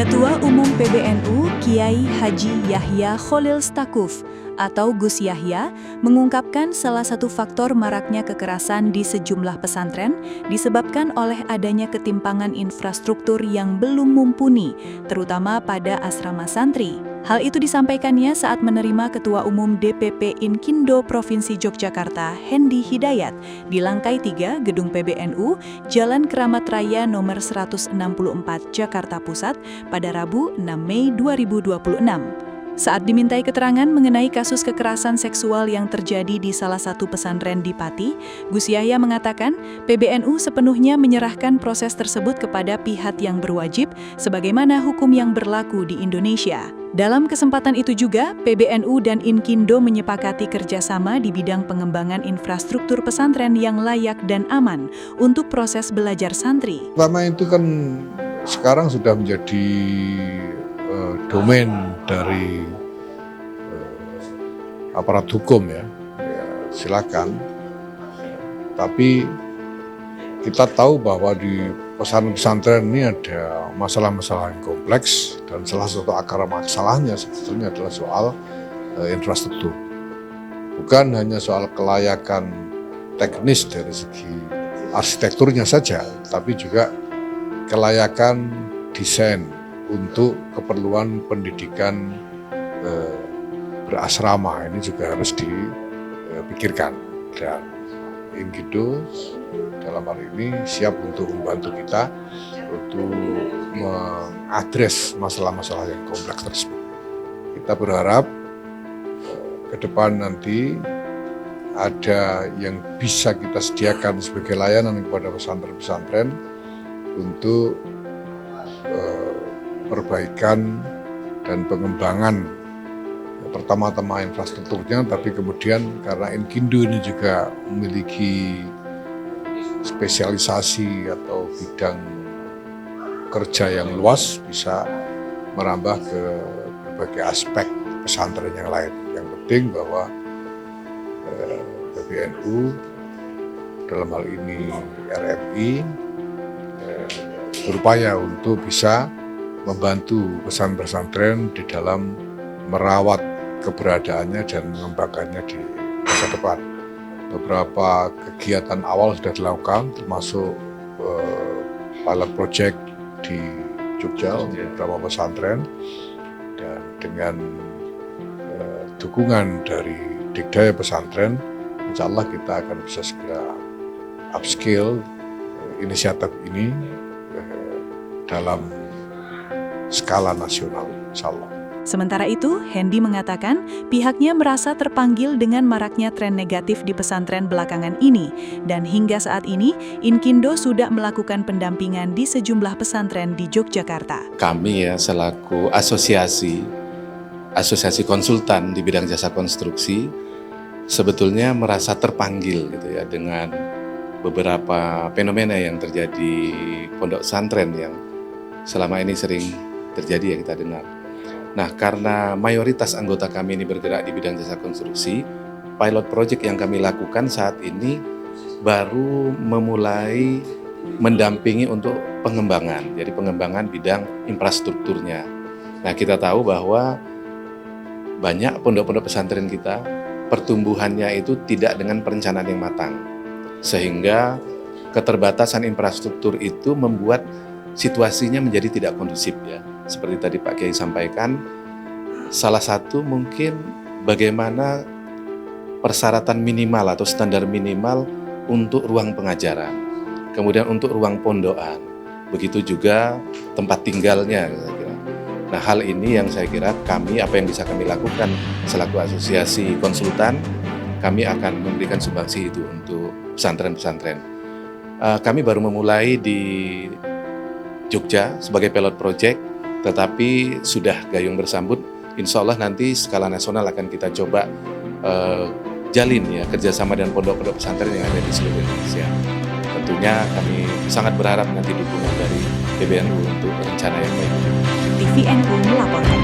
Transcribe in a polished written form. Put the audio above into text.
Ketua Umum PBNU Kiai Haji Yahya Kholil Stakuf atau Gus Yahya mengungkapkan salah satu faktor maraknya kekerasan di sejumlah pesantren disebabkan oleh adanya ketimpangan infrastruktur yang belum mumpuni, terutama pada asrama santri. Hal itu disampaikannya saat menerima Ketua Umum DPP Inkindo Provinsi Yogyakarta, Hendy Hidayat, di lantai 3 Gedung PBNU, Jalan Keramat Raya nomor 164, Jakarta Pusat, pada Rabu 6 Mei 2026. Saat dimintai keterangan mengenai kasus kekerasan seksual yang terjadi di salah satu pesantren di Pati, Gus Yahya mengatakan PBNU sepenuhnya menyerahkan proses tersebut kepada pihak yang berwajib sebagaimana hukum yang berlaku di Indonesia. Dalam kesempatan itu juga, PBNU dan Inkindo menyepakati kerjasama di bidang pengembangan infrastruktur pesantren yang layak dan aman untuk proses belajar santri. Pertama itu kan sekarang sudah menjadi domain dari aparat hukum ya, silakan. Tapi kita tahu bahwa di pesantren ini ada masalah-masalah yang kompleks dan salah satu akar masalahnya sebetulnya adalah soal infrastruktur. Bukan hanya soal kelayakan teknis dari segi arsitekturnya saja, tapi juga kelayakan desain untuk keperluan pendidikan berasrama ini juga harus dipikirkan. Dan Inkindo dalam hal ini siap untuk membantu kita untuk mengadres masalah-masalah yang kompleks tersebut. Kita berharap ke depan nanti ada yang bisa kita sediakan sebagai layanan kepada pesantren-pesantren untuk perbaikan dan pengembangan pertama-tama infrastrukturnya, tapi kemudian karena Inkindo ini juga memiliki spesialisasi atau bidang kerja yang luas, bisa merambah ke berbagai aspek pesantren yang lain. Yang penting bahwa PBNU dalam hal ini RMI berupaya untuk bisa membantu pesantren di dalam merawat keberadaannya dan mengembangkannya di masa depan. Beberapa kegiatan awal sudah dilakukan, termasuk pilot project di Jogja untuk beberapa pesantren, dan dengan dukungan dari Dikdaya Pesantren, insya Allah kita akan bisa segera upscale inisiatif ini dalam skala nasional, insya Allah. Sementara itu, Hendy mengatakan pihaknya merasa terpanggil dengan maraknya tren negatif di pesantren belakangan ini, dan hingga saat ini Inkindo sudah melakukan pendampingan di sejumlah pesantren di Yogyakarta. Kami ya selaku asosiasi konsultan di bidang jasa konstruksi sebetulnya merasa terpanggil gitu ya dengan beberapa fenomena yang terjadi di pondok pesantren yang selama ini sering terjadi yang kita dengar. Nah, karena mayoritas anggota kami ini bergerak di bidang jasa konstruksi, pilot project yang kami lakukan saat ini baru memulai mendampingi untuk pengembangan, jadi pengembangan bidang infrastrukturnya. Nah, kita tahu bahwa banyak pondok-pondok pesantren kita, pertumbuhannya itu tidak dengan perencanaan yang matang. Sehingga keterbatasan infrastruktur itu membuat situasinya menjadi tidak kondusif ya. Seperti tadi Pak Kiai sampaikan, salah satu mungkin bagaimana persyaratan minimal atau standar minimal untuk ruang pengajaran, kemudian untuk ruang pondokan, begitu juga tempat tinggalnya. Nah, hal ini yang saya kira apa yang bisa kami lakukan selaku asosiasi konsultan, kami akan memberikan sumbangsi itu untuk pesantren-pesantren. Kami baru memulai di Jogja sebagai pilot project, tetapi sudah gayung bersambut. Insya Allah nanti skala nasional akan kita coba jalin ya kerjasama dengan pondok-pondok pesantren yang ada di seluruh Indonesia. Tentunya kami sangat berharap nanti dukungan dari PBNU untuk rencana yang baik. TVNU melaporkan.